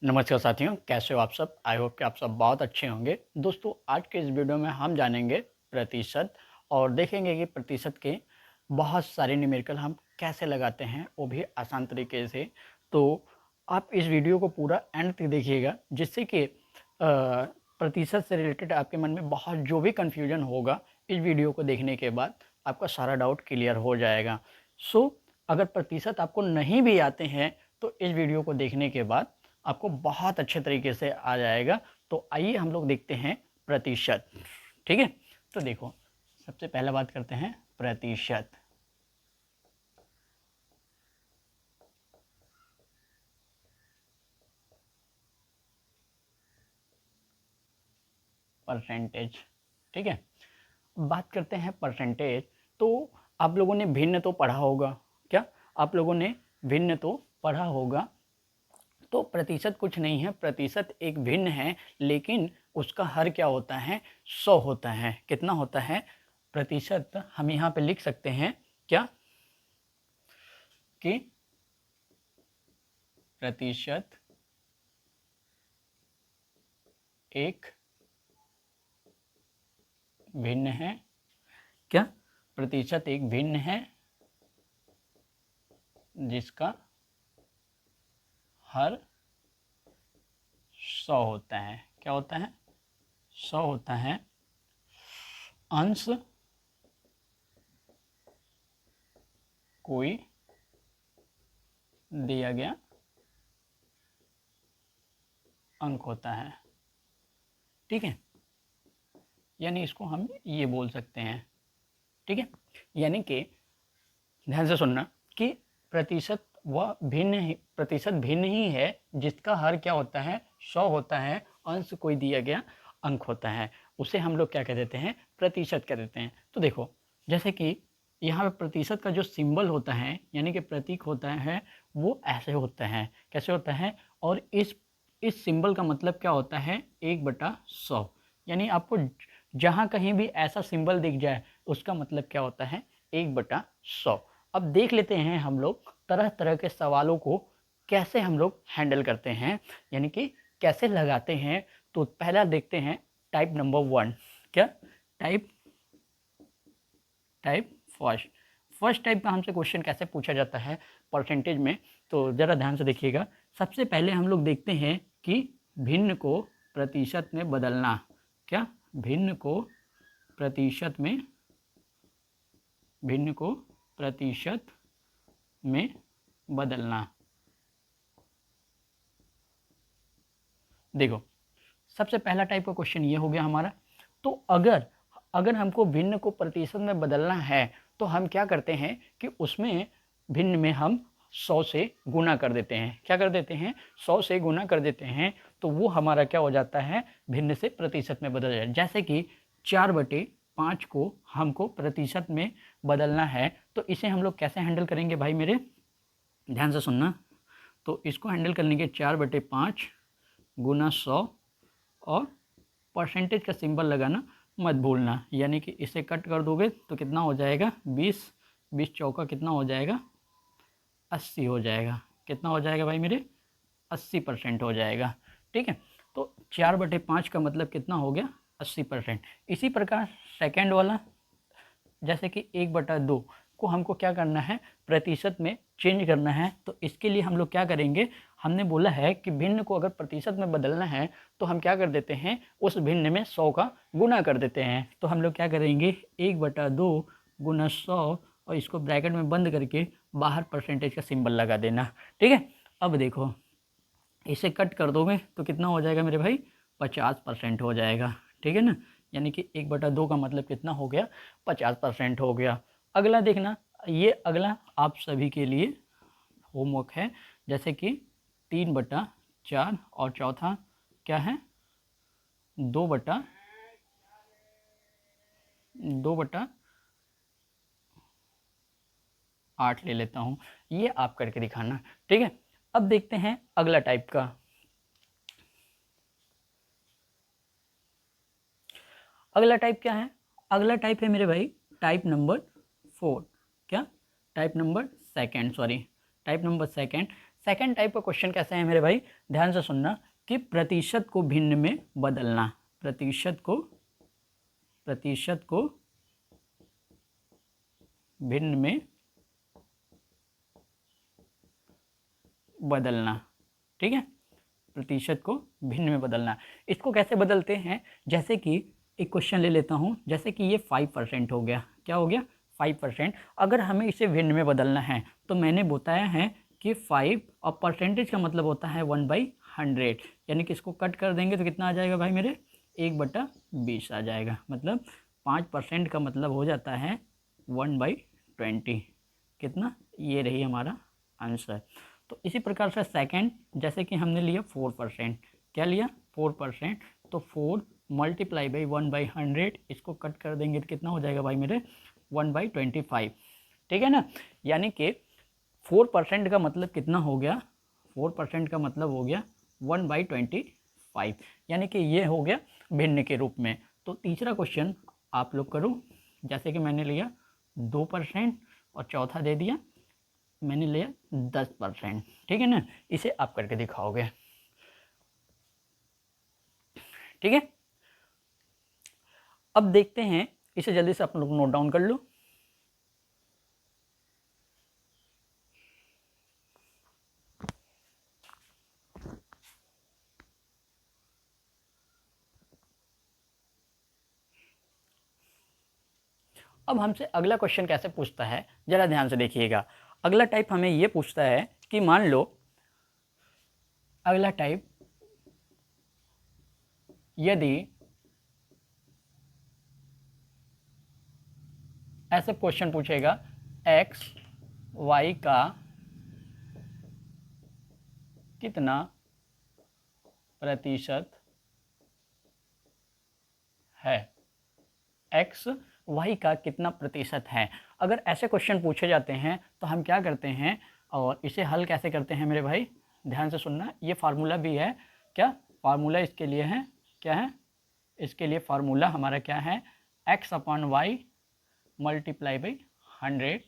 नमस्कार साथियों, कैसे हो आप सब। आई होप कि आप सब बहुत अच्छे होंगे। दोस्तों, आज के इस वीडियो में हम जानेंगे प्रतिशत और देखेंगे कि प्रतिशत के बहुत सारे न्यूमेरिकल हम कैसे लगाते हैं, वो भी आसान तरीके से। तो आप इस वीडियो को पूरा एंड तक देखिएगा, जिससे कि प्रतिशत से रिलेटेड आपके मन में बहुत जो भी कन्फ्यूजन होगा, इस वीडियो को देखने के बाद आपका सारा डाउट क्लियर हो जाएगा। अगर प्रतिशत आपको नहीं भी आते हैं तो इस वीडियो को देखने के बाद आपको बहुत अच्छे तरीके से आ जाएगा। तो आइए हम लोग देखते हैं प्रतिशत। ठीक है, तो देखो, सबसे पहले बात करते हैं प्रतिशत। परसेंटेज। ठीक है, बात करते हैं परसेंटेज। तो आप लोगों ने भिन्न तो पढ़ा होगा। क्या आप लोगों ने भिन्न तो पढ़ा होगा? तो प्रतिशत कुछ नहीं है, प्रतिशत एक भिन्न है, लेकिन उसका हर क्या होता है? 100 होता है। कितना होता है प्रतिशत? हम यहाँ पे लिख सकते हैं क्या कि प्रतिशत एक भिन्न है। क्या प्रतिशत एक भिन्न है जिसका हर 100 होता है। क्या होता है? 100 होता है। अंश कोई दिया गया अंक होता है। ठीक है, यानी इसको हम ये बोल सकते हैं। ठीक है, यानी कि ध्यान से सुनना कि प्रतिशत वह प्रतिशत भिन्न ही है जिसका हर क्या होता है? 100 होता है। अंश कोई दिया गया अंक होता है, उसे हम लोग क्या कह देते हैं? प्रतिशत कह देते हैं। तो देखो, जैसे कि यहाँ पे प्रतिशत का जो सिंबल होता है, यानी कि प्रतीक होता है, वो ऐसे होता है। कैसे होता है? और इस सिंबल का मतलब क्या होता है? 1/100। यानी आपको जहाँ कहीं भी ऐसा सिंबल दिख जाए, उसका मतलब क्या होता है? 1/100। अब देख लेते हैं हम लोग तरह तरह के सवालों को कैसे हम लोग हैंडल करते हैं, यानी कि कैसे लगाते हैं। तो पहला देखते हैं टाइप नंबर 1। क्या type? Type first. First type का हमसे क्वेश्चन कैसे पूछा जाता है परसेंटेज में, तो ज़रा ध्यान से देखिएगा। सबसे पहले हम लोग देखते हैं कि भिन्न को प्रतिशत में बदलना। क्या? भिन्न को प्रतिशत में, भिन्न को प्रतिशत में बदलना। देखो, सबसे पहला टाइप का क्वेश्चन ये हो गया हमारा। तो अगर हमको भिन्न को प्रतिशत में बदलना है, तो हम क्या करते हैं कि उसमें भिन्न में हम 100 से गुना कर देते हैं। क्या कर देते हैं? 100 से गुना कर देते हैं। तो वो हमारा क्या हो जाता है? भिन्न से प्रतिशत में बदल जाए। जैसे कि 4/5 को हमको प्रतिशत में बदलना है, तो इसे हम लोग कैसे हैंडल करेंगे भाई मेरे? ध्यान से सुनना। तो इसको हैंडल करने के 4/5 गुना 100 और परसेंटेज का सिंबल लगाना मत भूलना। यानी कि इसे कट कर दोगे तो कितना हो जाएगा? 20। 20 चौका कितना हो जाएगा? 80 हो जाएगा। कितना हो जाएगा भाई मेरे? 80% हो जाएगा। ठीक है, तो 4/5 का मतलब कितना हो गया? 80%। इसी प्रकार सेकेंड वाला, जैसे कि 1/2 को हमको क्या करना है? प्रतिशत में चेंज करना है। तो इसके लिए हम लोग क्या करेंगे? हमने बोला है कि भिन्न को अगर प्रतिशत में बदलना है, तो हम क्या कर देते हैं? उस भिन्न में 100 का गुना कर देते हैं। तो हम लोग क्या करेंगे? 1/2 गुना 100 और इसको ब्रैकेट में बंद करके बाहर परसेंटेज का सिंबल लगा देना। ठीक है, अब देखो, इसे कट कर दोगे तो कितना हो जाएगा मेरे भाई? 50% हो जाएगा। ठीक है ना, यानी कि 1/2 का मतलब कितना हो गया? 50% हो गया। अगला देखना, ये अगला आप सभी के लिए होमवर्क है। जैसे कि 3/4 और चौथा क्या है? 2/8 ले लेता हूँ। ये आप करके दिखाना। ठीक है, अब देखते हैं अगला टाइप का। अगला टाइप क्या है? अगला टाइप है मेरे भाई टाइप नंबर 4। क्या? Type number second, sorry, type number second. Second type का क्वेश्चन कैसे है मेरे भाई, ध्यान से सुनना, कि प्रतिशत को भिन्न में बदलना, प्रतिशत को भिन्न में बदलना। ठीक है, प्रतिशत को भिन्न में बदलना। इसको कैसे बदलते हैं, जैसे कि एक क्वेश्चन ले लेता हूँ, जैसे कि ये 5% हो गया, क्या हो गया 5%। अगर हमें इसे भिन्न में बदलना है तो मैंने बताया है कि 5 और परसेंटेज का मतलब होता है 1/100, यानी कि इसको कट कर देंगे तो कितना आ जाएगा भाई मेरे, 1/20 आ जाएगा। मतलब 5% का मतलब हो जाता है 1/20, कितना, ये रही हमारा आंसर। तो इसी प्रकार से सेकंड, जैसे कि हमने लिया 4%, क्या लिया 4%, तो 4 मल्टीप्लाई बाई 1/100, इसको कट कर देंगे तो कितना हो जाएगा भाई मेरे 1/25। ठीक है ना, यानी कि 4% का मतलब कितना हो गया, 4% का मतलब हो गया 1/25, यानी कि ये हो गया भिन्न के रूप में। तो तीसरा क्वेश्चन आप लोग करो, जैसे कि मैंने लिया 2% और चौथा दे दिया मैंने लिया 10%। ठीक है ना, इसे आप करके दिखाओगे। ठीक है, अब देखते हैं, इसे जल्दी से आप लोग नोट डाउन कर लो। अब हमसे अगला क्वेश्चन कैसे पूछता है, जरा ध्यान से देखिएगा। अगला टाइप हमें ये पूछता है कि मान लो, अगला टाइप, यदि ऐसे क्वेश्चन पूछेगा x y का कितना प्रतिशत है, x y का कितना प्रतिशत है। अगर ऐसे क्वेश्चन पूछे जाते हैं तो हम क्या करते हैं और इसे हल कैसे करते हैं मेरे भाई, ध्यान से सुनना। ये फार्मूला भी है, क्या फार्मूला इसके लिए है, क्या है, इसके लिए फार्मूला हमारा क्या है, x/y मल्टीप्लाई बाई 100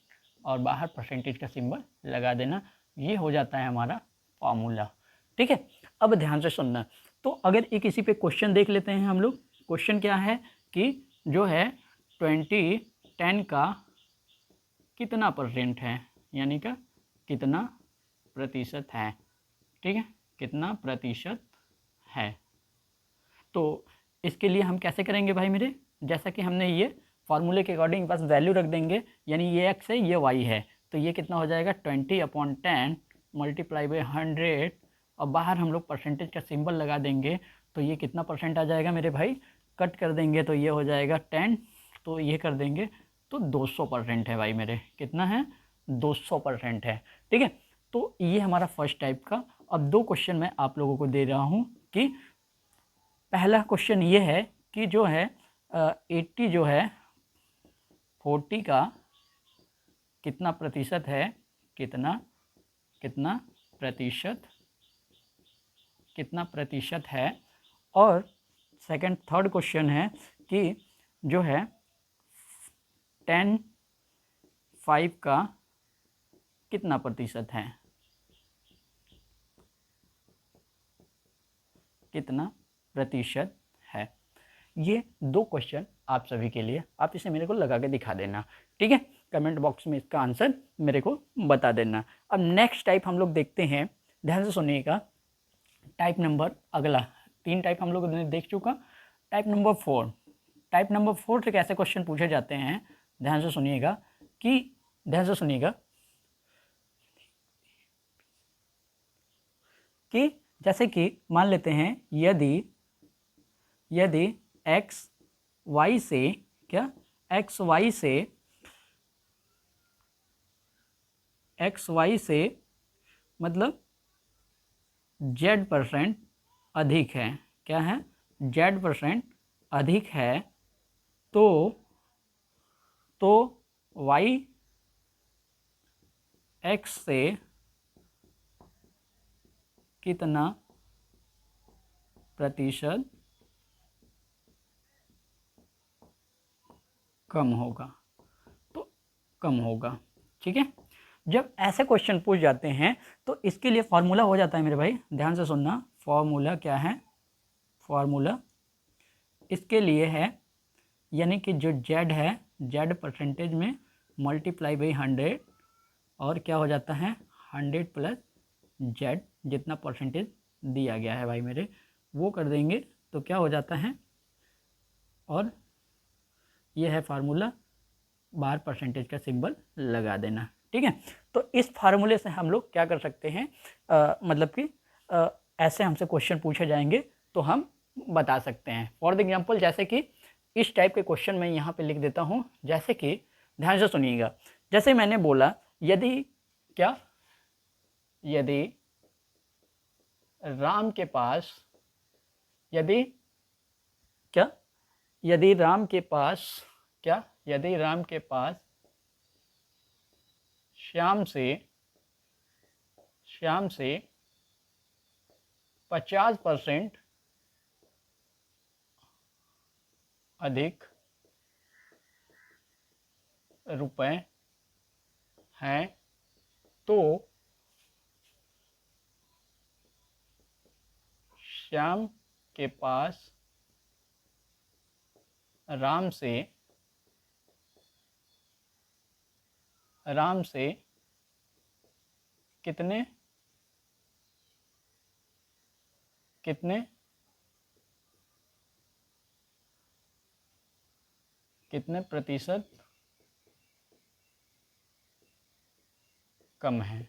और बाहर परसेंटेज का सिंबल लगा देना, ये हो जाता है हमारा फार्मूला। ठीक है, अब ध्यान से सुनना। तो अगर एक इसी पे क्वेश्चन देख लेते हैं हम लोग। क्वेश्चन क्या है कि जो है 2010 का कितना परसेंट है, यानी का कितना प्रतिशत है। ठीक है, कितना प्रतिशत है। तो इसके लिए हम कैसे करेंगे भाई मेरे, जैसा कि हमने ये फार्मूले के अकॉर्डिंग बस वैल्यू रख देंगे, यानी ये x है ये y है, तो ये कितना हो जाएगा 20/10 मल्टीप्लाई बाई 100 और बाहर हम लोग परसेंटेज का सिंबल लगा देंगे, तो ये कितना परसेंट आ जाएगा मेरे भाई, कट कर देंगे तो ये हो जाएगा 10, तो ये कर देंगे तो 200% है भाई मेरे, कितना है 200% है। ठीक है, तो ये हमारा फर्स्ट टाइप का। अब दो क्वेश्चन मैं आप लोगों को दे रहा हूँ कि पहला क्वेश्चन ये है कि जो है 80 जो है 40 का कितना प्रतिशत है, कितना कितना प्रतिशत, कितना प्रतिशत है। और सेकंड थर्ड क्वेश्चन है कि जो है 10/5 का कितना प्रतिशत है, कितना प्रतिशत है। ये दो क्वेश्चन आप सभी के लिए, आप इसे मेरे को लगा के दिखा देना। ठीक है, कमेंट बॉक्स में इसका आंसर मेरे को बता देना। अब नेक्स्ट टाइप हम लोग देखते हैं, ध्यान से सुनिएगा। टाइप नंबर अगला, 3 टाइप हम लोग ने देख चुका। टाइप नंबर 4, टाइप नंबर 4 से कैसे क्वेश्चन पूछे जाते हैं, ध्यान से सुनिएगा कि ध्यान से सुनिएगा कि जैसे कि मान लेते हैं यदि यदि x y से क्या x y से मतलब z% अधिक है, क्या है z% अधिक है, तो y x से कितना प्रतिशत कम होगा, तो कम होगा। ठीक है, जब ऐसे क्वेश्चन पूछ जाते हैं तो इसके लिए फॉर्मूला हो जाता है मेरे भाई, ध्यान से सुनना। फॉर्मूला क्या है? फॉर्मूला इसके लिए है, यानी कि जो z है, z परसेंटेज में मल्टीप्लाई बाई 100 और क्या हो जाता है 100 प्लस z, जितना परसेंटेज दिया गया है भाई मेरे, वो कर देंगे तो क्या हो जाता है, और ये है फार्मूला, बाहर परसेंटेज का सिंबल लगा देना। ठीक है, तो इस फार्मूले से हम लोग क्या कर सकते हैं, मतलब कि ऐसे हमसे क्वेश्चन पूछे जाएंगे तो हम बता सकते हैं। फॉर एग्जांपल जैसे कि इस टाइप के क्वेश्चन मैं यहाँ पे लिख देता हूँ, जैसे कि ध्यान से सुनिएगा, जैसे मैंने बोला यदि क्या, यदि राम के पास, यदि क्या, यदि राम के पास क्या, यदि राम के पास श्याम से 50% अधिक रुपए हैं तो श्याम के पास राम से कितने कितने कितने प्रतिशत कम है।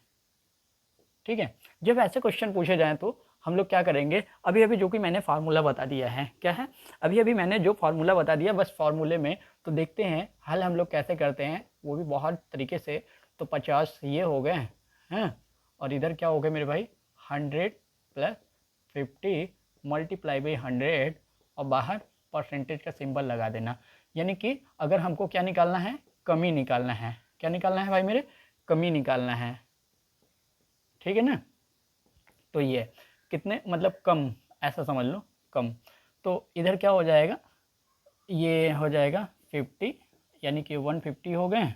ठीक है, जब ऐसे क्वेश्चन पूछे जाएं तो हम लोग क्या करेंगे, अभी अभी जो कि मैंने फार्मूला बता दिया है, क्या है, अभी अभी मैंने जो फार्मूला बता दिया, बस फार्मूले में तो देखते हैं हल हम लोग कैसे करते हैं, वो भी बहुत तरीके से। तो 50 ये हो गए हैं, और इधर क्या हो गए मेरे भाई 100 प्लस 50 मल्टीप्लाई बाई 100 और बाहर परसेंटेज का सिंबल लगा देना। यानी कि अगर हमको क्या निकालना है, कमी निकालना है। क्या निकालना है भाई मेरे, कमी निकालना है। ठीक है ना, तो ये कितने मतलब कम, ऐसा समझ लो कम। तो इधर क्या हो जाएगा, ये हो जाएगा 50, यानी कि 150 हो गए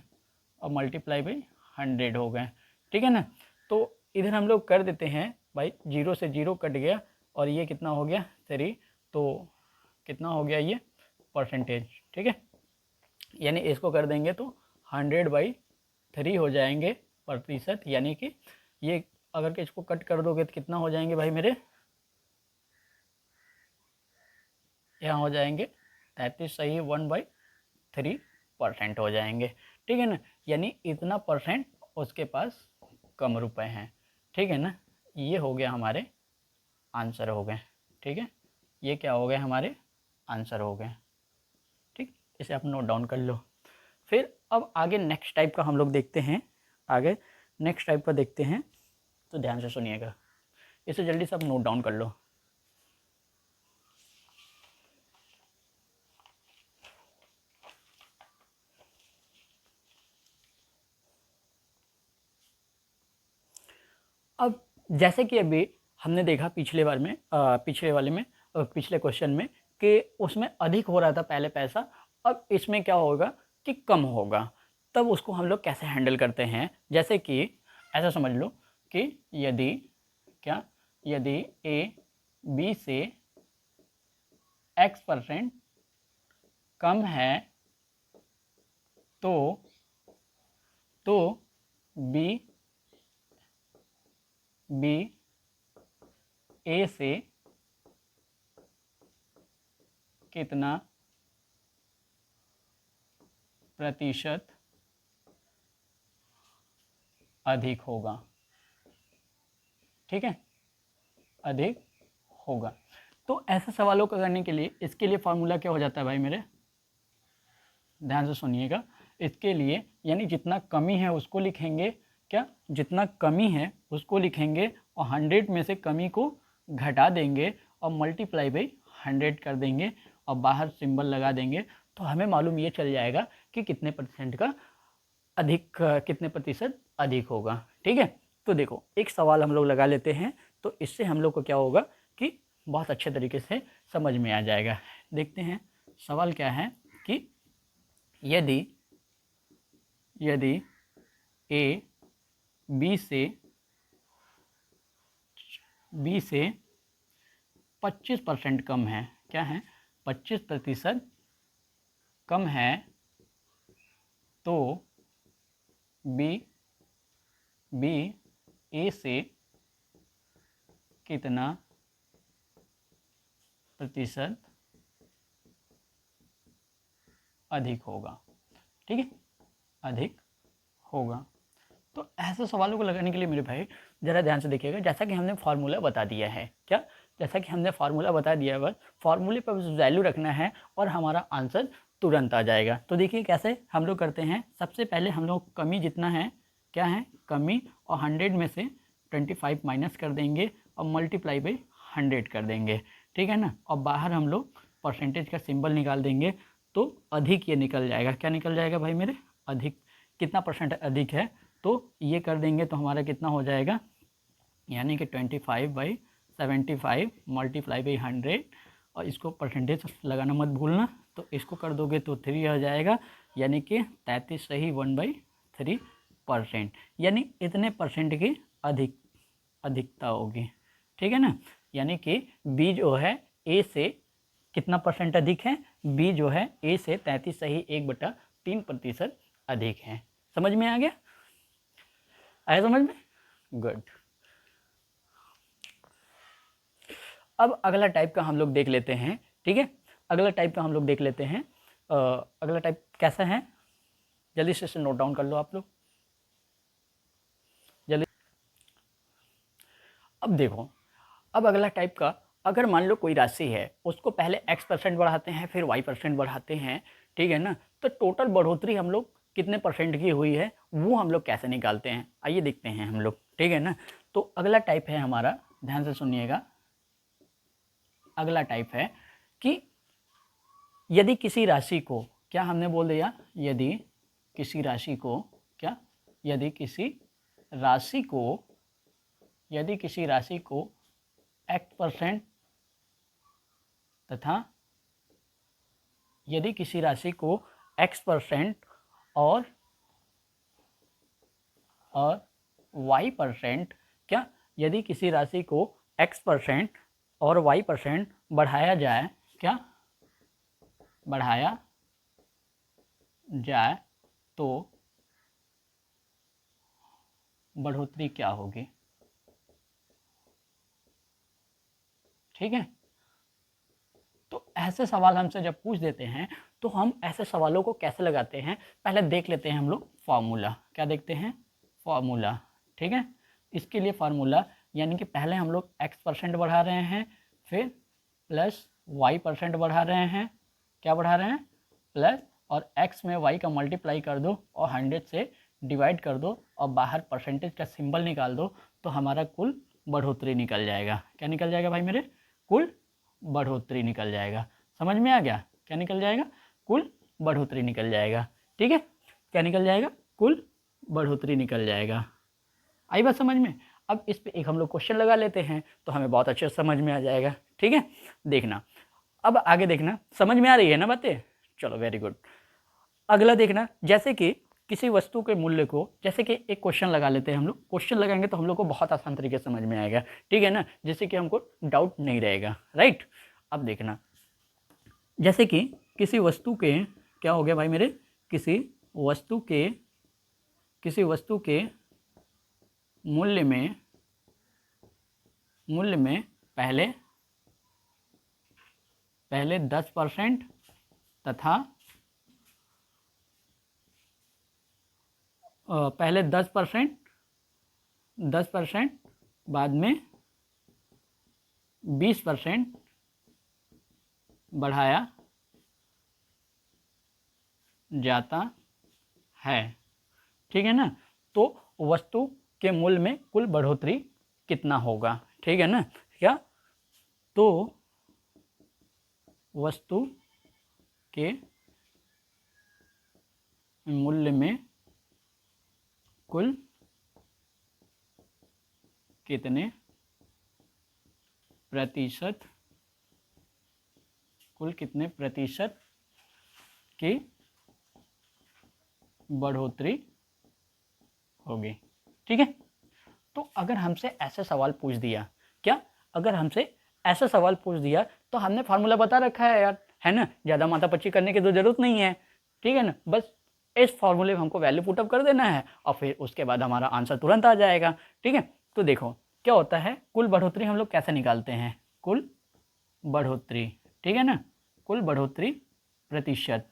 और मल्टीप्लाई बाई 100 हो गए। ठीक है ना, तो इधर हम लोग कर देते हैं भाई, 0 से 0 कट गया और ये कितना हो गया 3, तो कितना हो गया ये परसेंटेज। ठीक है, यानी इसको कर देंगे तो 100/3 हो जाएंगे प्रतिशत, यानी कि ये अगर इसको कट कर दोगे तो कितना हो जाएंगे भाई मेरे, यहाँ हो जाएंगे 33 सही 1/3% हो जाएंगे। ठीक है ना, यानी इतना परसेंट उसके पास कम रुपए हैं। ठीक है ना, ये हो गया हमारे आंसर हो गए। ठीक है, ये क्या हो गए हमारे आंसर हो गए। ठीक, इसे आप नोट डाउन कर लो। फिर अब आगे नेक्स्ट टाइप का हम लोग देखते हैं, आगे नेक्स्ट टाइप का देखते हैं, तो ध्यान से सुनिएगा, इसे जल्दी से आप नोट डाउन कर लो। अब जैसे कि अभी हमने देखा पिछले बार में, पिछले क्वेश्चन में कि उसमें अधिक हो रहा था पहले पैसा, अब इसमें क्या होगा कि कम होगा। तब उसको हम लोग कैसे हैंडल करते हैं, जैसे कि ऐसा समझ लो कि यदि क्या, यदि ए बी से x% कम है तो बी ए से कितना प्रतिशत अधिक होगा। ठीक है, अधिक होगा। तो ऐसे सवालों को करने के लिए इसके लिए फार्मूला क्या हो जाता है भाई मेरे, ध्यान से सुनिएगा, इसके लिए यानी जितना कमी है उसको लिखेंगे, क्या, जितना कमी है उसको लिखेंगे और 100 में से कमी को घटा देंगे और मल्टीप्लाई बाई 100 कर देंगे और बाहर सिंबल लगा देंगे, तो हमें मालूम ये चल जाएगा कि कितने परसेंट का अधिक, कितने प्रतिशत अधिक होगा। ठीक है, तो देखो एक सवाल हम लोग लगा लेते हैं, तो इससे हम लोग को क्या होगा कि बहुत अच्छे तरीके से समझ में आ जाएगा। देखते हैं सवाल क्या है कि यदि ए बी से 25% कम है, क्या है 25% कम है, तो बी ए से कितना प्रतिशत अधिक होगा। ठीक है, अधिक होगा। तो ऐसे सवालों को लगाने के लिए मेरे भाई ज़रा ध्यान से देखिएगा, जैसा कि हमने फार्मूला बता दिया है, क्या जैसा कि हमने फार्मूला बता दिया है, बस फार्मूले पर वैल्यू रखना है और हमारा आंसर तुरंत आ जाएगा। तो देखिए कैसे हम लोग करते हैं। सबसे पहले हम लोग कमी जितना है, क्या है कमी, और 100 में से 25 माइनस कर देंगे और मल्टीप्लाई बाई 100 कर देंगे, ठीक है ना। और बाहर हम लोग परसेंटेज का सिंबल निकाल देंगे, तो अधिक ये निकल जाएगा। क्या निकल जाएगा भाई मेरे, अधिक। कितना परसेंट अधिक है, तो ये कर देंगे तो हमारा कितना हो जाएगा, यानी कि 25/75 मल्टीप्लाई बाई 100, और इसको परसेंटेज लगाना मत भूलना। तो इसको कर दोगे तो 3 आ जाएगा, यानी कि 33 सही 1/3%, यानी इतने परसेंट की अधिकता होगी, ठीक है ना। यानी कि बी जो है ए से कितना परसेंट अधिक है, बी जो है ए से 33 सही 1/3% अधिक है। समझ में आ गया, आया समझ में, गुड। अब अगला टाइप का हम लोग देख लेते हैं, ठीक है। अगला टाइप का हम लोग देख लेते हैं। अगला टाइप कैसा है, जल्दी से नोट डाउन कर लो आप लोग, जल्दी। अब देखो, अब अगला टाइप का, अगर मान लो कोई राशि है, उसको पहले x% बढ़ाते हैं, फिर y% बढ़ाते हैं, ठीक है ना। तो टोटल बढ़ोतरी हम लोग कितने परसेंट की हुई है, वो हम लोग कैसे निकालते हैं, आइए देखते हैं हम लोग, ठीक है ना। तो अगला टाइप है हमारा, ध्यान से सुनिएगा। अगला टाइप है कि यदि किसी राशि को, क्या हमने बोल दिया, यदि किसी राशि को, क्या यदि किसी राशि को, यदि किसी राशि को x% तथा यदि किसी राशि को x% और y%, क्या यदि किसी राशि को x% और y% बढ़ाया जाए, क्या बढ़ाया जाए, तो बढ़ोतरी क्या होगी, ठीक है। तो ऐसे सवाल हमसे जब पूछ देते हैं, तो हम ऐसे सवालों को कैसे लगाते हैं, पहले देख लेते हैं हम लोग फार्मूला। क्या देखते हैं, फार्मूला, ठीक है। इसके लिए फार्मूला, यानी कि पहले हम लोग x% बढ़ा रहे हैं, फिर प्लस y% बढ़ा रहे हैं, क्या बढ़ा रहे हैं, प्लस, और x में y का मल्टीप्लाई कर दो और 100 से डिवाइड कर दो और बाहर परसेंटेज का सिंबल निकाल दो, तो हमारा कुल बढ़ोतरी निकल जाएगा। क्या निकल जाएगा भाई मेरे, कुल बढ़ोतरी निकल जाएगा। समझ में आ गया, क्या निकल जाएगा, कुल बढ़ोतरी निकल जाएगा, ठीक है। क्या निकल जाएगा, कुल बढ़ोतरी निकल जाएगा। आई बात समझ में। अब इस पे एक हम लोग क्वेश्चन लगा लेते हैं, तो हमें बहुत अच्छे से समझ में आ जाएगा, ठीक है। देखना, अब आगे देखना, समझ में आ रही है ना बातें, चलो वेरी गुड। अगला देखना, जैसे कि किसी वस्तु के मूल्य को, जैसे कि एक क्वेश्चन लगा लेते हैं हम लोग। क्वेश्चन लगाएंगे तो हम लोग को बहुत आसान तरीके से समझ में आएगा, ठीक है ना, जिससे कि हमको डाउट नहीं रहेगा, राइट। अब देखना, जैसे कि किसी वस्तु के, क्या हो गया भाई मेरे, किसी वस्तु के मूल्य में पहले 10% तथा पहले 10% बाद में 20% बढ़ाया जाता है, ठीक है ना। तो वस्तु के मूल्य में कुल बढ़ोतरी कितना होगा, ठीक है ना। क्या, तो वस्तु के मूल्य में कुल कितने प्रतिशत, कुल कितने प्रतिशत की बढ़ोतरी होगी, ठीक है। तो अगर हमसे ऐसे सवाल पूछ दिया, क्या अगर हमसे ऐसा सवाल पूछ दिया तो हमने फार्मूला बता रखा है यार, है ना, ज़्यादा माथापच्ची करने की तो ज़रूरत नहीं है, ठीक है ना, बस इस फार्मूले में हमको वैल्यू पुटअप कर देना है और फिर उसके बाद हमारा आंसर तुरंत आ जाएगा, ठीक है। तो देखो क्या होता है, कुल बढ़ोतरी हम लोग कैसे निकालते हैं, कुल बढ़ोतरी, ठीक है ना, कुल बढ़ोतरी प्रतिशत।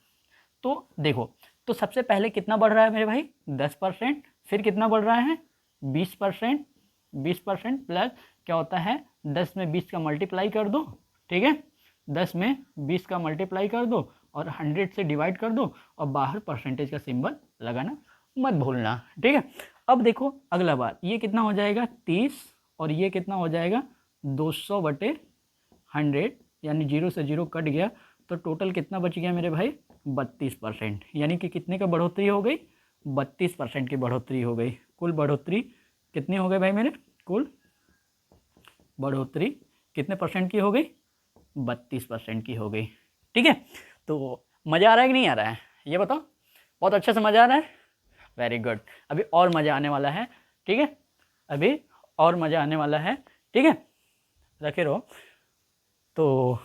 तो देखो, तो सबसे पहले कितना बढ़ रहा है मेरे भाई, 10%, फिर कितना बढ़ रहा है 20%, 20% प्लस क्या होता है 10 में 20 का मल्टीप्लाई कर दो, ठीक है, 10 में 20 का मल्टीप्लाई कर दो और 100 से डिवाइड कर दो और बाहर परसेंटेज का सिंबल लगाना मत भूलना, ठीक है। अब देखो अगला बात, ये कितना हो जाएगा 30 और ये कितना हो जाएगा 200/100, यानी 0 से 0 कट गया तो टोटल कितना बच गया मेरे भाई 32%, यानी कि कितने का बढ़ोतरी हो गई 32% की बढ़ोतरी हो गई। कुल बढ़ोतरी कितनी हो गई भाई मेरे, कुल बढ़ोतरी कितने परसेंट की हो गई 32% की हो गई, ठीक है। तो मज़ा आ रहा है कि नहीं आ रहा है ये बताओ, बहुत अच्छे से मज़ा आ रहा है, वेरी गुड। अभी और मज़ा आने वाला है, ठीक है, अभी और मज़ा आने वाला है, ठीक है, रखे रहो। तो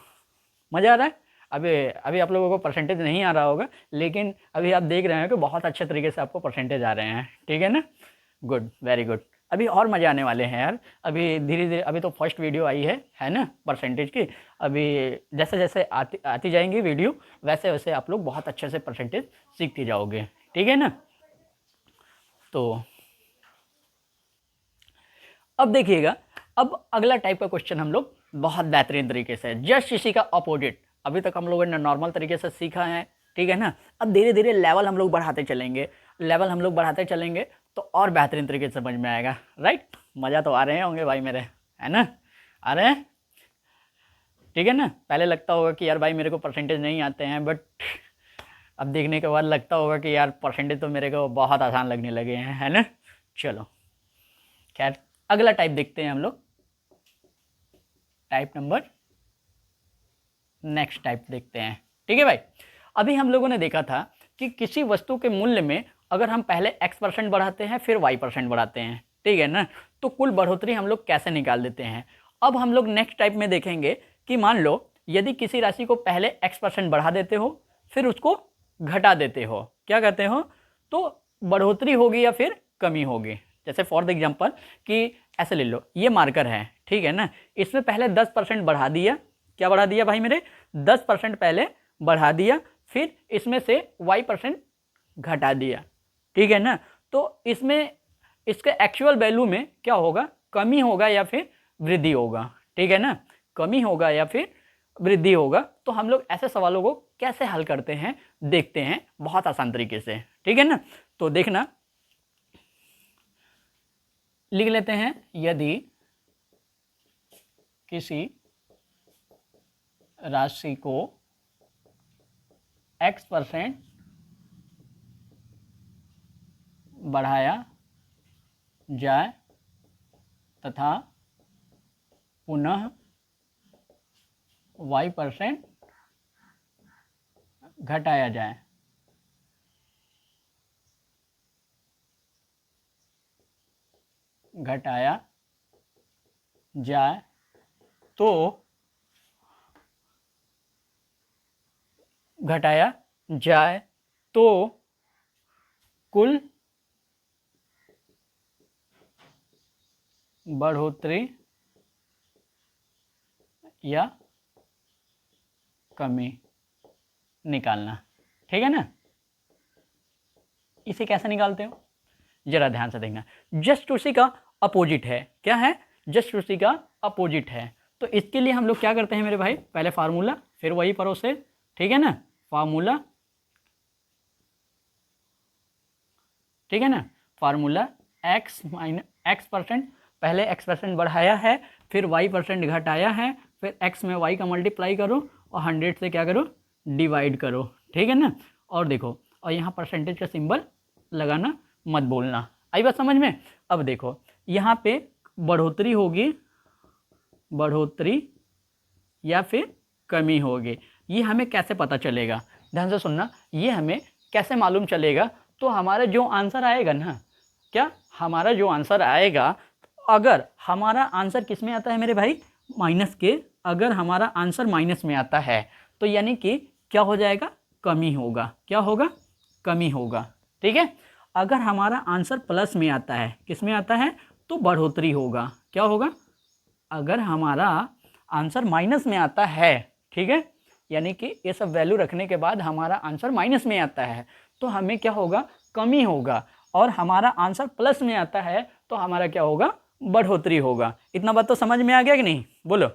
मज़ा आ रहा है, अभी अभी आप लोगों को परसेंटेज नहीं आ रहा होगा, लेकिन अभी आप देख रहे हैं कि बहुत अच्छे तरीके से आपको परसेंटेज आ रहे हैं, ठीक है ना, गुड, वेरी गुड। अभी और मज़े आने वाले हैं यार, अभी धीरे धीरे, अभी तो फर्स्ट वीडियो आई है ना परसेंटेज की, अभी जैसे जैसे आती जाएंगी वीडियो वैसे वैसे आप लोग बहुत अच्छे से परसेंटेज सीखते जाओगे, ठीक है ना। तो अब देखिएगा, अब अगला टाइप का क्वेश्चन हम लोग बहुत बेहतरीन तरीके से, जस्ट इसी का अपोजिट, अभी तक हम लोगों ने नॉर्मल तरीके से सीखा है, ठीक है ना, अब धीरे धीरे लेवल हम लोग बढ़ाते चलेंगे, लेवल हम लोग बढ़ाते चलेंगे तो और बेहतरीन तरीके से समझ में आएगा, राइट। मज़ा तो आ रहे होंगे भाई मेरे, है ना, आ रहे हैं, ठीक है ना। पहले लगता होगा कि यार भाई मेरे को परसेंटेज नहीं आते हैं, बट अब देखने के बाद लगता होगा कि यार परसेंटेज तो मेरे को बहुत आसान लगने लगे हैं, है ना। चलो खैर, अगला टाइप देखते हैं हम लोग, टाइप नंबर, नेक्स्ट टाइप देखते हैं, ठीक है भाई। अभी हम लोगों ने देखा था कि किसी वस्तु के मूल्य में अगर हम पहले x% बढ़ाते हैं फिर y% बढ़ाते हैं, ठीक है ना, तो कुल बढ़ोतरी हम लोग कैसे निकाल देते हैं। अब हम लोग नेक्स्ट टाइप में देखेंगे कि मान लो यदि किसी राशि को पहले x% बढ़ा देते हो फिर उसको घटा देते हो, क्या कहते हो, तो बढ़ोतरी होगी या फिर कमी होगी। जैसे फॉर द एग्जाम्पल कि ऐसे ले लो, ये मार्कर है, ठीक है ना, इसमें पहले 10% बढ़ा दिया, क्या बढ़ा दिया भाई मेरे 10% पहले बढ़ा दिया, फिर इसमें से y% घटा दिया, ठीक है ना, तो इसमें इसके एक्चुअल वैल्यू में क्या होगा, कमी होगा या फिर वृद्धि होगा, ठीक है ना, कमी होगा या फिर वृद्धि होगा। तो हम लोग ऐसे सवालों को कैसे हल करते हैं देखते हैं बहुत आसान तरीके से, ठीक है ना। तो देखना, लिख लेते हैं, यदि किसी राशि को x% बढ़ाया जाए तथा पुनः y% घटाया जाए, तो घटाया जाए तो कुल बढ़ोतरी या कमी निकालना, ठीक है ना। इसे कैसे निकालते हो जरा ध्यान से देखना, जस्ट उसी का अपोजिट है, क्या है, जस्ट उसी का अपोजिट है। तो इसके लिए हम लोग क्या करते हैं मेरे भाई, पहले फार्मूला फिर वही प्रोसेस, ठीक है ना, फार्मूला, ठीक है ना, फार्मूला x%, पहले x% बढ़ाया है फिर y% घटाया है, फिर x में y का मल्टीप्लाई करो और 100 से क्या करो डिवाइड करो, ठीक है ना। और देखो, और यहाँ परसेंटेज का सिंबल लगाना मत बोलना, आई बात समझ में। अब देखो यहाँ पे बढ़ोतरी होगी, बढ़ोतरी या फिर कमी होगी, ये हमें कैसे पता चलेगा, ध्यान से सुनना, ये हमें कैसे मालूम चलेगा, तो हमारा जो आंसर आएगा ना, क्या हमारा जो आंसर आएगा, अगर हमारा आंसर किस में आता है मेरे भाई, माइनस के, अगर हमारा आंसर माइनस में आता है तो यानी कि क्या हो जाएगा, कमी होगा। क्या होगा, कमी होगा। ठीक है। अगर हमारा आंसर प्लस में आता है, किस में आता है, तो बढ़ोतरी होगा। क्या होगा, अगर हमारा आंसर माइनस में आता है, ठीक है, यानी कि ये सब वैल्यू रखने के बाद हमारा आंसर माइनस में आता है तो हमें क्या होगा, कमी होगा। और हमारा आंसर प्लस में आता है तो हमारा क्या होगा, बढ़ोतरी होगा। इतना बात तो समझ में आ गया कि नहीं, बोलो।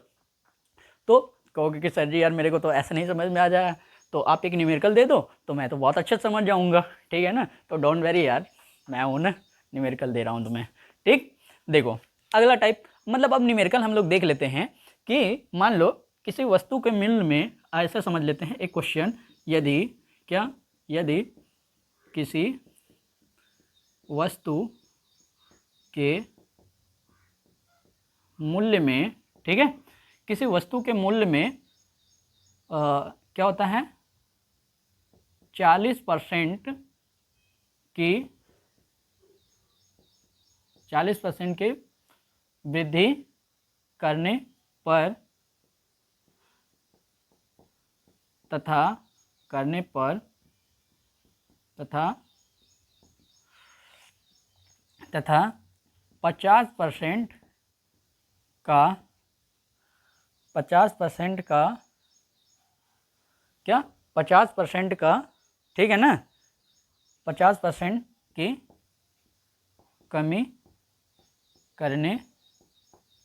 तो कहोगे कि सर जी यार मेरे को तो ऐसा नहीं समझ में आ जाए, तो आप एक न्यूमेरिकल दे दो तो मैं तो बहुत अच्छे से समझ जाऊंगा। ठीक है ना, तो डोंट वेरी यार, मैं हूँ ना, न्यूमेरिकल दे रहा हूँ तुम्हें। ठीक, देखो अगला टाइप, मतलब अब न्यूमेरिकल हम लोग देख लेते हैं कि मान लो किसी वस्तु के मूल्य में, ऐसे समझ लेते हैं एक क्वेश्चन, यदि क्या, यदि किसी वस्तु के मूल्य में, ठीक है, किसी वस्तु के मूल्य में क्या होता है, 40% की 40% की वृद्धि करने पर तथा करने पर तथा तथा 50% का 50% का क्या, 50% का, ठीक है ना, 50% की कमी करने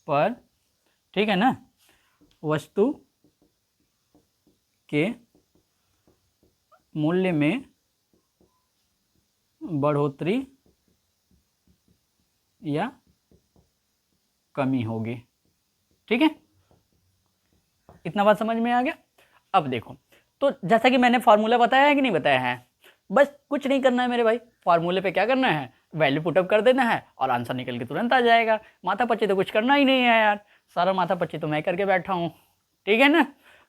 पर, ठीक है ना, वस्तु के मूल्य में बढ़ोतरी या कमी होगी। ठीक है, इतना बात समझ में आ गया। अब देखो, तो जैसा कि मैंने फार्मूला बताया है कि नहीं बताया है, बस कुछ नहीं करना है मेरे भाई, फार्मूले पे क्या करना है, वैल्यू पुटअप कर देना है और आंसर निकल के तुरंत आ जाएगा। माथा पच्ची तो कुछ करना ही नहीं है यार, सारा माथा पच्ची तो मैं करके बैठा हूँ। ठीक है ना,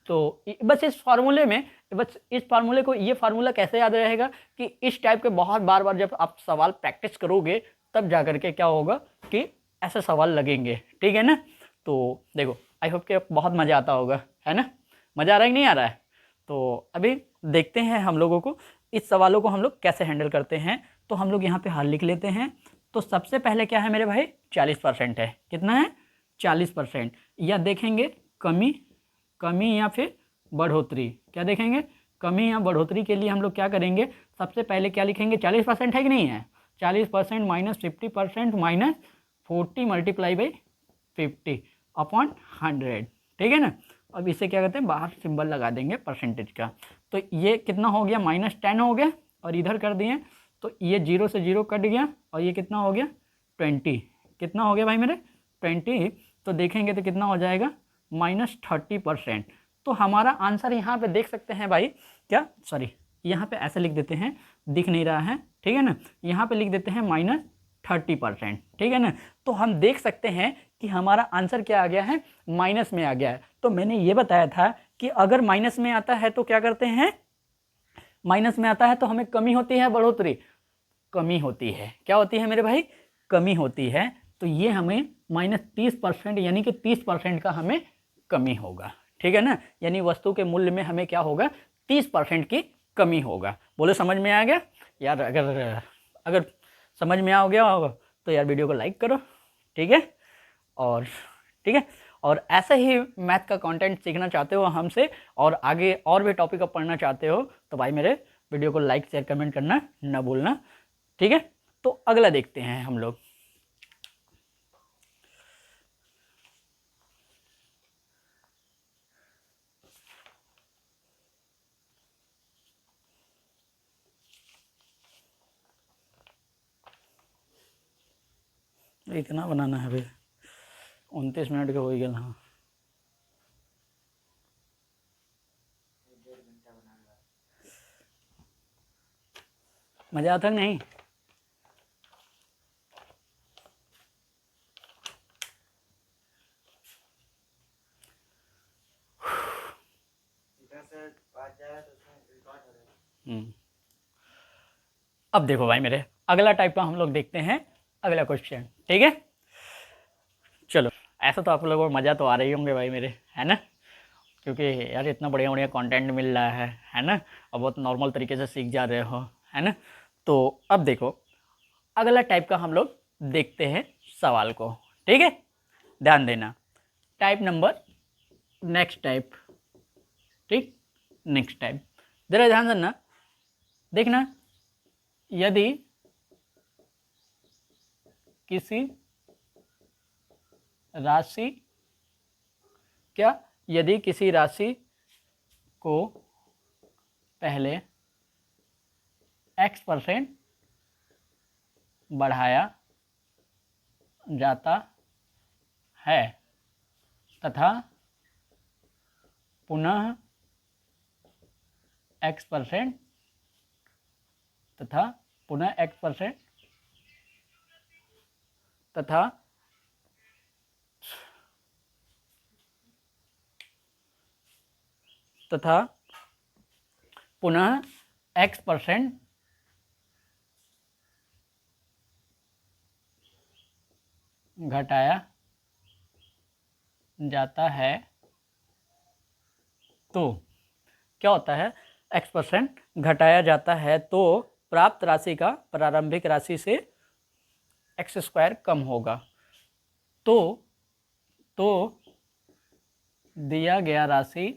तो बस इस फार्मूले में, बस इस फार्मूले को, ये फार्मूला कैसे याद रहेगा कि इस टाइप के बहुत बार बार जब आप सवाल प्रैक्टिस करोगे तब जा करके क्या होगा कि ऐसे सवाल लगेंगे। ठीक है ना, तो देखो आई होप कि बहुत मज़ा आता होगा, है ना, मज़ा आ रहा है कि नहीं आ रहा है। तो अभी देखते हैं हम लोगों को इस सवालों को हम लोग कैसे हैंडल करते हैं। तो हम लोग यहाँ पे हल लिख लेते हैं। तो सबसे पहले क्या है मेरे भाई, 40% है, कितना है, 40%, या देखेंगे कमी, कमी या फिर बढ़ोतरी, क्या देखेंगे, कमी या बढ़ोतरी के लिए हम लोग क्या करेंगे, सबसे पहले क्या लिखेंगे, 40% है कि नहीं है, 40% minus 50% minus 40 multiply by 50 upon 100। ठीक है ना, अब इसे क्या कहते हैं, बाहर सिंबल लगा देंगे परसेंटेज का। तो ये कितना हो गया, -10 हो गया, और इधर कर दिए तो ये 0 से 0 कट गया, और ये कितना हो गया, 20। कितना हो गया भाई मेरे, 20। तो देखेंगे तो कितना हो जाएगा, -30%। तो हमारा आंसर यहाँ पे देख सकते हैं भाई, क्या, सॉरी यहाँ पे ऐसे लिख देते हैं, दिख नहीं रहा है, ठीक है ना, यहाँ पे लिख देते हैं -30%। ठीक है ना, तो हम देख सकते हैं कि हमारा आंसर क्या आ गया है, माइनस में आ गया है। तो मैंने ये बताया था कि अगर माइनस में आता है तो क्या करते हैं, माइनस में आता है तो हमें कमी होती है, बढ़ोतरी, कमी होती है, क्या होती है मेरे भाई, कमी होती है। तो ये हमें -30% यानी कि 30% का हमें कमी होगा। ठीक है ना, यानी वस्तु के मूल्य में हमें क्या होगा, 30% की कमी होगा। बोलो समझ में आ गया यार, अगर अगर समझ में आ गया होगा तो यार वीडियो को लाइक करो। ठीक है, और ठीक है, और ऐसे ही मैथ का कंटेंट सीखना चाहते हो हमसे और आगे और भी टॉपिक आप पढ़ना चाहते हो तो भाई मेरे वीडियो को लाइक शेयर कमेंट करना ना भूलना। ठीक है, तो अगला देखते हैं हम लोग। इतना बनाना है भाई, 29 मिनट के हो गया। हाँ मज़ा आता नहीं, अब देखो भाई मेरे, अगला टाइप का हम लोग देखते हैं। अगला क्वेश्चन, ठीक है। चलो, ऐसा तो आप लोगों को मज़ा तो आ रही होंगे भाई मेरे, है ना, क्योंकि यार इतना बढ़िया बढ़िया कंटेंट मिल रहा है ना, और बहुत नॉर्मल तरीके से सीख जा रहे हो, है ना। तो अब देखो अगला टाइप का हम लोग देखते हैं सवाल को, ठीक है, ध्यान देना। टाइप नंबर, नेक्स्ट टाइप, ठीक, नेक्स्ट टाइप, जरा ध्यान देना, देखना, यदि किसी राशि, क्या, यदि किसी राशि को पहले x% बढ़ाया जाता है तथा पुनः x% तथा पुनः x% तथा पुनः x% घटाया जाता है, तो क्या होता है, x% घटाया जाता है तो प्राप्त राशि का प्रारंभिक राशि से x² कम होगा। तो दिया गया राशि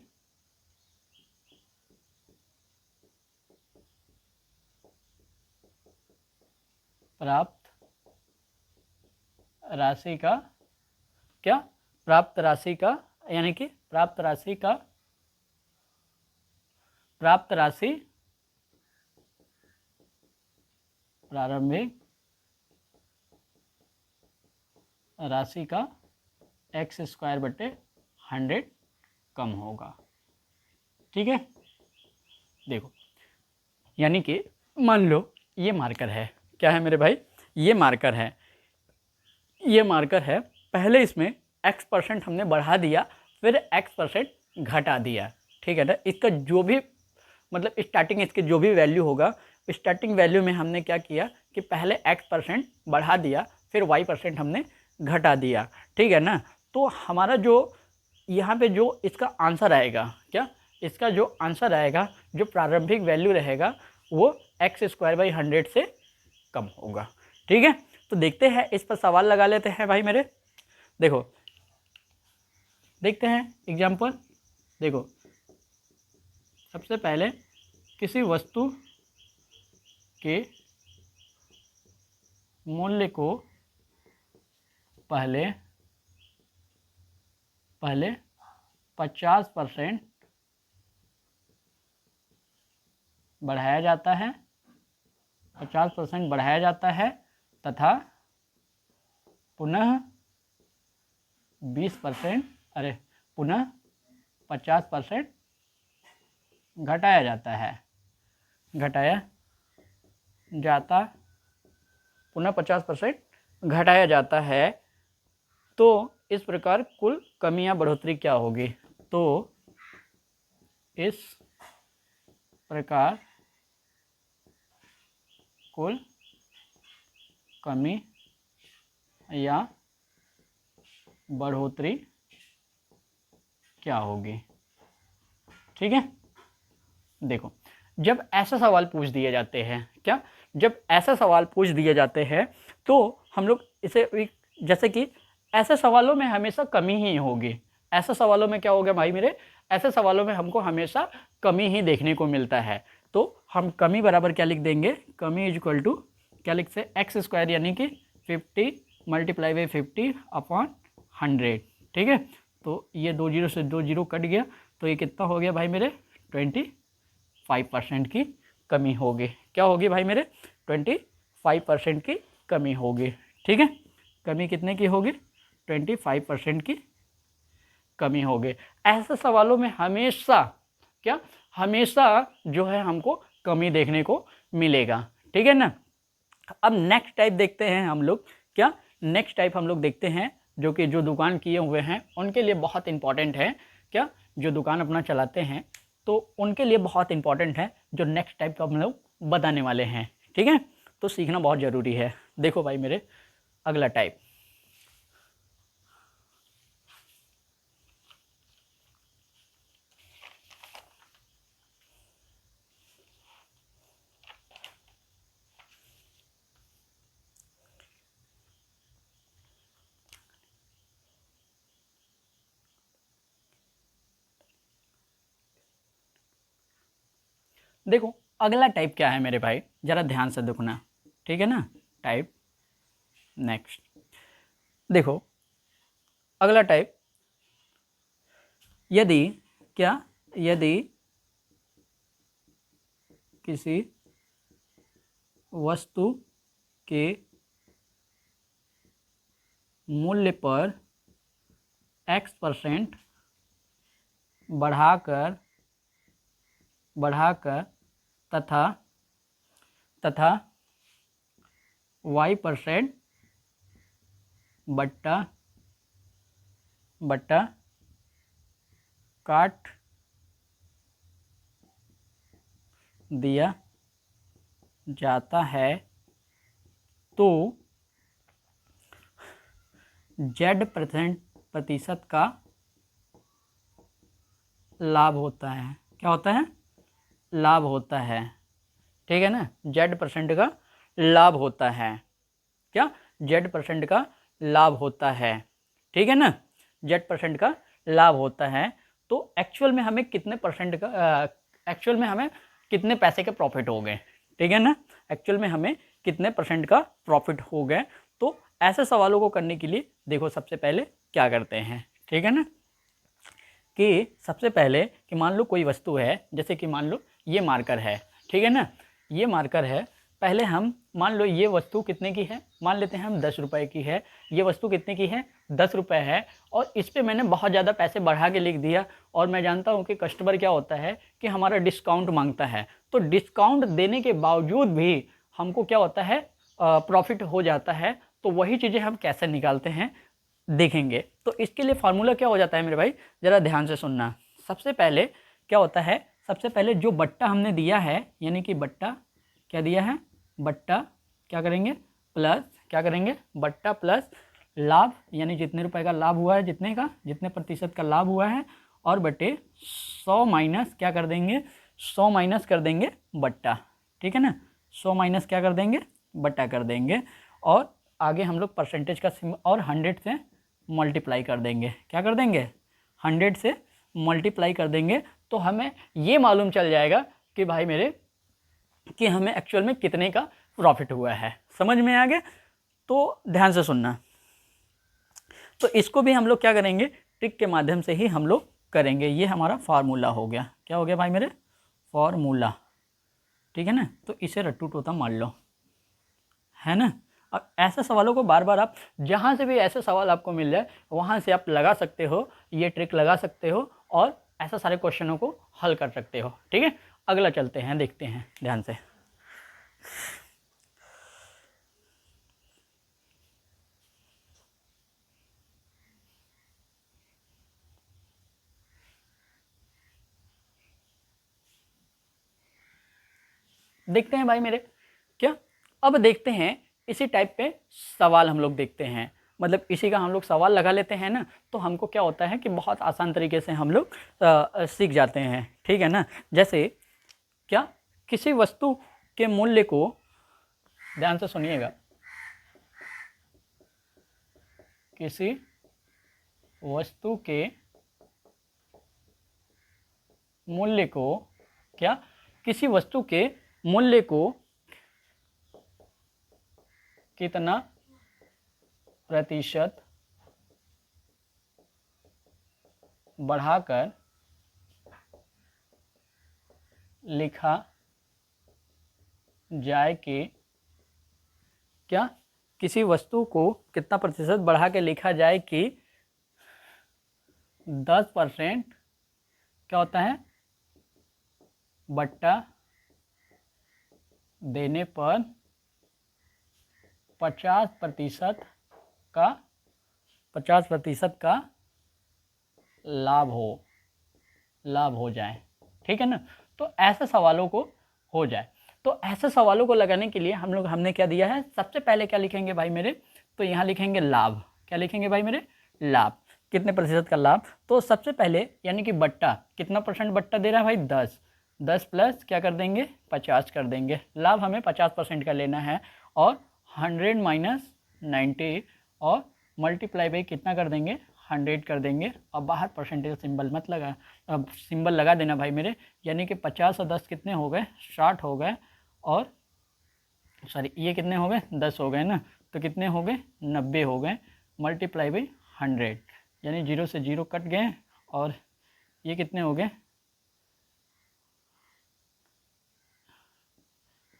प्राप्त राशि का, क्या, प्राप्त राशि का, यानी कि प्राप्त राशि प्रारंभिक राशि का x²/100 कम होगा, ठीक है। देखो, यानी कि मान लो ये मार्कर है, क्या है मेरे भाई, ये मार्कर है, ये मार्कर है, पहले इसमें x% हमने बढ़ा दिया, फिर x% घटा दिया, ठीक है ना। इसका जो भी मतलब स्टार्टिंग इसके जो भी वैल्यू होगा, स्टार्टिंग वैल्यू में हमने क्या किया कि पहले x% बढ़ा दिया, फिर y% हमने घटा दिया, ठीक है ना। तो हमारा जो यहाँ पे जो इसका आंसर आएगा, क्या, इसका जो आंसर आएगा, जो प्रारंभिक वैल्यू रहेगा वो x²/100 से कम होगा, ठीक है। तो देखते हैं, इस पर सवाल लगा लेते हैं भाई मेरे। देखो, देखते हैं एग्जाम्पल। देखो, सबसे पहले किसी वस्तु के मूल्य को पहले 50% बढ़ाया जाता है, 50% बढ़ाया जाता है तथा पुनः 20%, अरे पुनः 50% घटाया जाता है, घटाया जाता, पुनः 50% घटाया जाता है, तो इस प्रकार कुल कमी या बढ़ोतरी क्या होगी। तो इस प्रकार कुल कमी या बढ़ोतरी क्या होगी, ठीक है। देखो, जब ऐसा सवाल पूछ दिए जाते हैं, क्या, जब ऐसा सवाल पूछ दिए जाते हैं तो हम लोग इसे, जैसे कि ऐसे सवालों में हमेशा कमी ही होगी, ऐसे सवालों में क्या होगा भाई मेरे, ऐसे सवालों में हमको हमेशा कमी ही देखने को मिलता है। तो हम कमी बराबर क्या लिख देंगे, कमी इज इक्वल टू, क्या लिख से, x² यानी कि 50 × 50/100, ठीक है। तो ये 2 0 से 2 0 कट गया, तो ये कितना हो गया भाई मेरे, 25% की कमी होगी, क्या होगी भाई मेरे, 25% की कमी होगी, ठीक है। कमी कितने की होगी, 25% की कमी होगी। ऐसे सवालों में हमेशा, क्या, हमेशा जो है हमको कमी देखने को मिलेगा, ठीक है ना। अब नेक्स्ट टाइप देखते हैं हम लोग, क्या, नेक्स्ट टाइप हम लोग देखते हैं, जो कि जो दुकान किए हुए हैं उनके लिए बहुत इंपॉर्टेंट है, क्या, जो दुकान अपना चलाते हैं तो उनके लिए बहुत इंपॉर्टेंट है, जो नेक्स्ट टाइप का हम लोग बताने वाले हैं, ठीक है। तो सीखना बहुत ज़रूरी है। देखो भाई मेरे, अगला टाइप, देखो अगला टाइप क्या है मेरे भाई, जरा ध्यान से देखना, ठीक है ना। टाइप नेक्स्ट, देखो अगला टाइप, यदि क्या, यदि किसी वस्तु के मूल्य पर x% बढ़ाकर तथा y% बट्टा काट दिया जाता है तो z% का लाभ होता है। क्या होता है? लाभ होता है, ठीक है ना। z% का लाभ होता है, क्या z% का लाभ होता है, ठीक है ना। z% का लाभ होता है तो एक्चुअल में हमें कितने परसेंट का, एक्चुअल में हमें कितने पैसे के प्रॉफिट हो गए, ठीक है ना। एक्चुअल में हमें कितने परसेंट का प्रॉफिट हो गए। तो ऐसे सवालों को करने के लिए देखो सबसे पहले क्या करते हैं, ठीक है ना, कि सबसे पहले कि मान लो कोई वस्तु है, जैसे कि मान लो ये मार्कर है, ठीक है ना, ये मार्कर है। पहले हम मान लो ये वस्तु कितने की है, मान लेते हैं हम 10 रुपये की है। ये वस्तु कितने की है, 10 रुपये है, और इस पर मैंने बहुत ज़्यादा पैसे बढ़ा के लिख दिया। और मैं जानता हूँ कि कस्टमर क्या होता है कि हमारा डिस्काउंट मांगता है, तो डिस्काउंट देने के बावजूद भी हमको क्या होता है, प्रॉफिट हो जाता है। तो वही चीज़ें हम कैसे निकालते हैं देखेंगे। तो इसके लिए फार्मूला क्या हो जाता है मेरे भाई, ज़रा ध्यान से सुनना। सबसे पहले क्या होता है, सबसे पहले जो बट्टा हमने दिया है, यानी कि बट्टा क्या दिया है, बट्टा क्या करेंगे प्लस, क्या करेंगे बट्टा प्लस लाभ, यानी जितने रुपए का लाभ हुआ है, जितने प्रतिशत का लाभ हुआ है, और बटे 100 माइनस क्या कर देंगे, 100 माइनस कर देंगे बट्टा, ठीक है ना। 100 माइनस क्या कर देंगे, बट्टा कर देंगे। और आगे हम लोग परसेंटेज का और 100 से मल्टीप्लाई कर देंगे। क्या कर देंगे, 100 से मल्टीप्लाई कर देंगे। तो हमें ये मालूम चल जाएगा कि भाई मेरे, कि हमें एक्चुअल में कितने का प्रॉफिट हुआ है। समझ में आ गया? तो ध्यान से सुनना। तो इसको भी हम लोग क्या करेंगे, ट्रिक के माध्यम से ही हम लोग करेंगे। ये हमारा फार्मूला हो गया। क्या हो गया भाई मेरे, फार्मूला, ठीक है ना। तो इसे रट्टू तोता मान लो, है ना। और ऐसे सवालों को बार बार आप जहाँ से भी ऐसे सवाल आपको मिल जाए वहाँ से आप लगा सकते हो, ये ट्रिक लगा सकते हो और ऐसा सारे क्वेश्चनों को हल कर सकते हो, ठीक है। अगला चलते हैं, देखते हैं ध्यान से। देखते हैं भाई मेरे, क्या अब देखते हैं इसी टाइप पे सवाल हम लोग देखते हैं। मतलब इसी का हम लोग सवाल लगा लेते हैं ना, तो हमको क्या होता है कि बहुत आसान तरीके से हम लोग सीख जाते हैं, ठीक है ना। जैसे क्या, किसी वस्तु के मूल्य को, ध्यान से सुनिएगा, किसी वस्तु के मूल्य को, क्या किसी वस्तु के मूल्य को कितना प्रतिशत बढ़ाकर लिखा जाए कि, क्या किसी वस्तु को कितना प्रतिशत बढ़ा के लिखा जाए कि 10% क्या होता है, बट्टा देने पर 50% का 50% का लाभ हो जाए, ठीक है ना। तो ऐसे सवालों को हो जाए। तो ऐसे सवालों को लगाने के लिए हमने क्या दिया है, सबसे पहले क्या लिखेंगे भाई मेरे, तो यहाँ लिखेंगे लाभ। क्या लिखेंगे भाई मेरे? लाभ। कितने प्रतिशत का लाभ? तो सबसे पहले यानी कि बट्टा, कितना परसेंट बट्टा दे रहा है भाई? 10। 10 प्लस क्या कर देंगे? 50 कर देंगे। लाभ हमें 50% का लेना है और 100 माइनस 90 और मल्टीप्लाई बाई कितना कर देंगे? 100 कर देंगे और बाहर परसेंटेज सिंबल मत लगा, अब सिंबल लगा देना भाई मेरे। यानी कि 50 और 10 कितने हो गए? 60 हो गए। और सॉरी ये कितने हो गए? 10 हो गए ना, तो कितने हो गए? 90 हो गए। मल्टीप्लाई बाई 100 यानी 0 से 0 कट गए और ये कितने हो गए?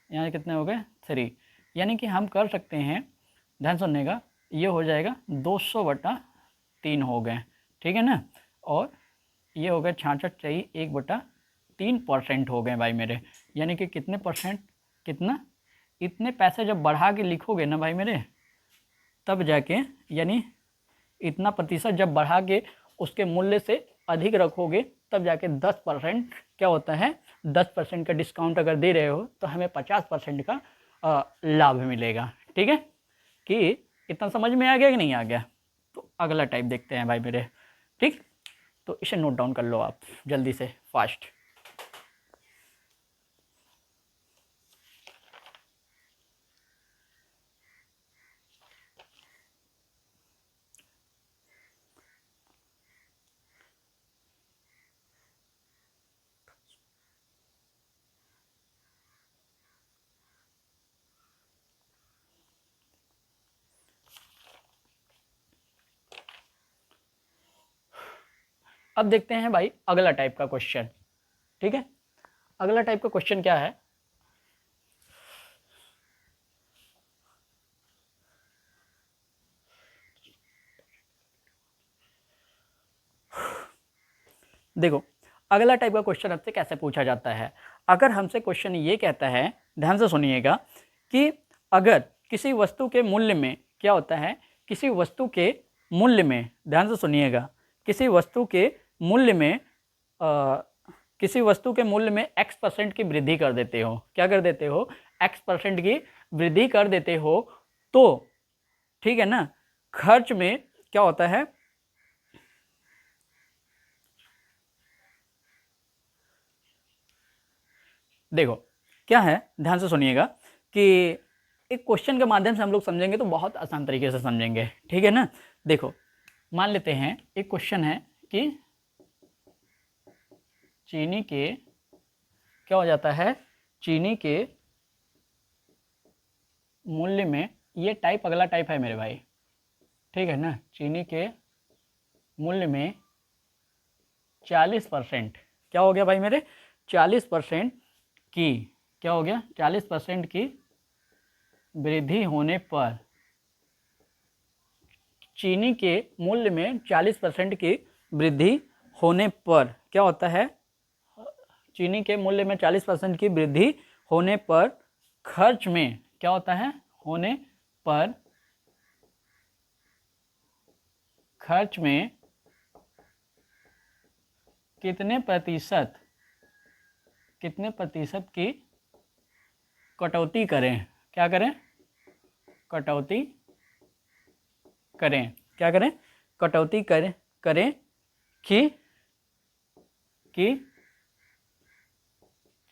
यहाँ कितने हो गए? 3। यानी कि हम कर सकते हैं, ध्यान सुनने का, ये हो जाएगा 200/3 हो गए, ठीक है ना। और ये हो गए 66 चाहिए 1/3% हो गए भाई मेरे। यानी कि कितने परसेंट? कितना? इतने पैसे जब बढ़ा के लिखोगे ना भाई मेरे, तब जाके, यानी इतना प्रतिशत जब बढ़ा के उसके मूल्य से अधिक रखोगे, तब जाके 10% क्या होता है? 10% का डिस्काउंट अगर दे रहे हो तो हमें 50% का लाभ मिलेगा। ठीक है कि इतना समझ में आ गया कि नहीं आ गया? तो अगला टाइप देखते हैं भाई मेरे। ठीक, तो इसे नोट डाउन कर लो आप जल्दी से, फास्ट। अब देखते हैं भाई अगला टाइप का क्वेश्चन। ठीक है, अगला टाइप का क्वेश्चन क्या है? देखो, अगला टाइप का क्वेश्चन आपसे कैसे पूछा जाता है। अगर हमसे क्वेश्चन ये कहता है, ध्यान से सुनिएगा, कि अगर किसी वस्तु के मूल्य में क्या होता है, किसी वस्तु के मूल्य में, ध्यान से सुनिएगा, किसी वस्तु के मूल्य में किसी वस्तु के मूल्य में x% की वृद्धि कर देते हो, क्या कर देते हो? x% की वृद्धि कर देते हो, तो ठीक है ना, खर्च में क्या होता है? देखो क्या है, ध्यान से सुनिएगा कि एक क्वेश्चन के माध्यम से हम लोग समझेंगे तो बहुत आसान तरीके से समझेंगे, ठीक है ना। देखो, मान लेते हैं एक क्वेश्चन है कि चीनी के क्या हो जाता है, चीनी के मूल्य में, ये टाइप अगला टाइप है मेरे भाई, ठीक है ना, चीनी के मूल्य में 40%, क्या हो गया भाई मेरे? 40% की, क्या हो गया? 40% की वृद्धि होने पर, चीनी के मूल्य में 40% की वृद्धि होने पर क्या होता है? चीनी के मूल्य में 40% की वृद्धि होने पर खर्च में क्या होता है? होने पर खर्च में कितने प्रतिशत की कटौती करें? क्या करें? कटौती करें। क्या करें? कटौती करें कि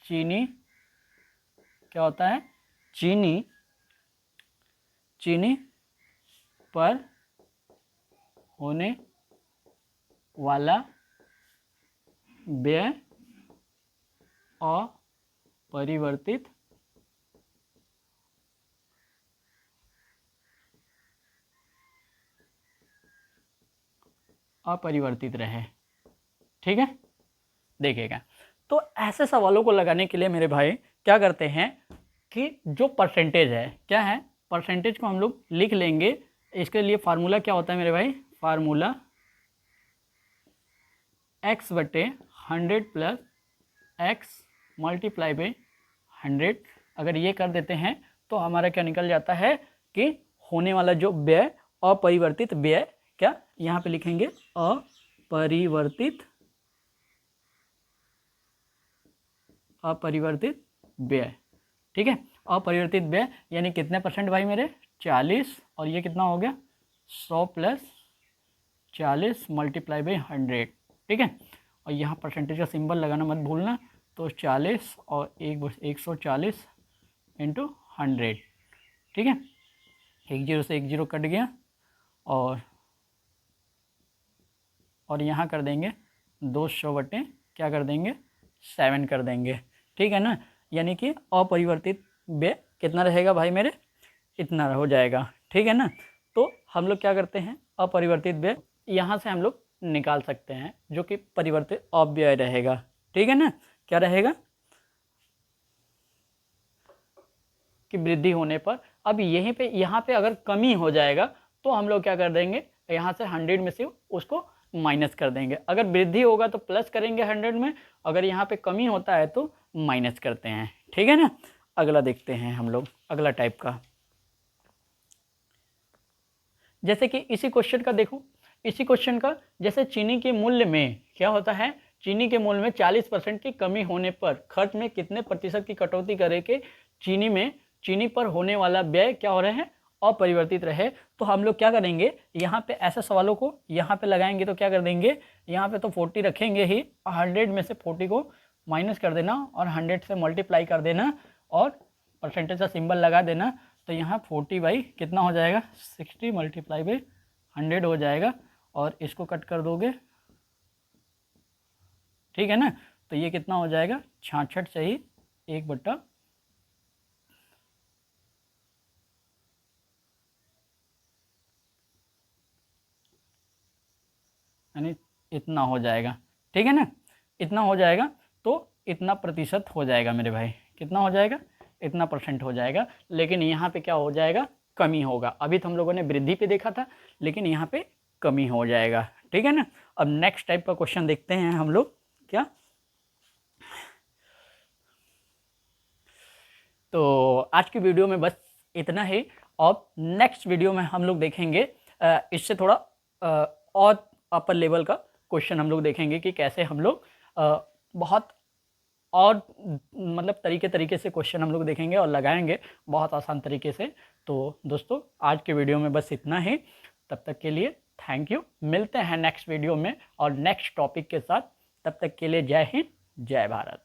चीनी क्या होता है? चीनी पर होने वाला व्यय अपरिवर्तित रहे। ठीक है, देखिएगा, तो ऐसे सवालों को लगाने के लिए मेरे भाई क्या करते हैं कि जो परसेंटेज है, क्या है? परसेंटेज को हम लोग लिख लेंगे। इसके लिए फार्मूला क्या होता है मेरे भाई? Formula x/100 plus x multiply by 100। अगर ये कर देते हैं तो हमारा क्या निकल जाता है कि होने वाला जो व्यय, अपरिवर्तित व्यय, क्या यहाँ पे लिखेंगे? अपरिवर्तित व्यय। ठीक है, अपरिवर्तित व्यय यानी कितने परसेंट भाई मेरे? 40 और ये कितना हो गया 100 प्लस 40 मल्टीप्लाई बाई 100, ठीक है। और यहाँ परसेंटेज का सिंबल लगाना मत भूलना। तो 40 और 140 इंटू 100, ठीक है। 1 0 से 1 0 कट गया और यहाँ कर देंगे 200 बटे क्या कर देंगे 7 कर देंगे, ठीक है ना। यानी कि अपरिवर्तित व्यय कितना रहेगा भाई मेरे, इतना हो जाएगा, ठीक है ना। तो हम लोग क्या करते हैं, अपरिवर्तित व्यय यहाँ से हम लोग निकाल सकते हैं, जो कि परिवर्तित अपव्यय रहेगा, ठीक है ना। क्या रहेगा कि वृद्धि होने पर, अब यहाँ पे अगर कमी हो जाएगा तो हम लोग क्या कर देंगे, यहाँ से 100 में से उसको माइनस कर देंगे। अगर वृद्धि होगा तो प्लस करेंगे 100 में, अगर यहाँ पे कमी होता है तो माइनस करते हैं, ठीक है ना। अगला देखते हैं हम लोग, अगला टाइप का। जैसे कि इसी क्वेश्चन का देखो, इसी क्वेश्चन का जैसे चीनी के मूल्य में क्या होता है, चीनी के मूल्य में 40% की कमी होने पर खर्च में कितने प्रतिशत की कटौती करे के चीनी पर होने वाला व्यय क्या हो रहे हैं, अपरिवर्तित रहे। तो हम लोग क्या करेंगे, यहाँ पे ऐसे सवालों को यहाँ पे लगाएंगे तो क्या कर देंगे, यहाँ पे तो 40 रखेंगे ही, 100 में से 40 को माइनस कर देना और 100 से मल्टीप्लाई कर देना और परसेंटेज का सिंबल लगा देना। तो यहाँ 40 बाई कितना हो जाएगा 60 मल्टीप्लाई बाई 100 हो जाएगा और इसको कट कर दोगे, ठीक है ना। तो ये कितना हो जाएगा 66 से ही 1 बट्टा यानी इतना हो जाएगा, ठीक है ना, इतना हो जाएगा। तो इतना प्रतिशत हो जाएगा मेरे भाई, कितना हो जाएगा, इतना % हो जाएगा। लेकिन यहाँ पे क्या हो जाएगा, कमी होगा। अभी तो हम लोगों ने वृद्धि पे देखा था, लेकिन यहाँ पे कमी हो जाएगा, ठीक है ना। अब नेक्स्ट टाइप का क्वेश्चन देखते हैं हम लोग क्या। तो आज की वीडियो में बस इतना ही। और नेक्स्ट वीडियो में हम लोग देखेंगे इससे थोड़ा और अपर लेवल का क्वेश्चन हम लोग देखेंगे कि कैसे हम लोग बहुत और मतलब तरीके से क्वेश्चन हम लोग देखेंगे और लगाएंगे बहुत आसान तरीके से। तो दोस्तों आज के वीडियो में बस इतना ही, तब तक के लिए थैंक यू। मिलते हैं नेक्स्ट वीडियो में और नेक्स्ट टॉपिक के साथ, तब तक के लिए जय हिंद जय भारत।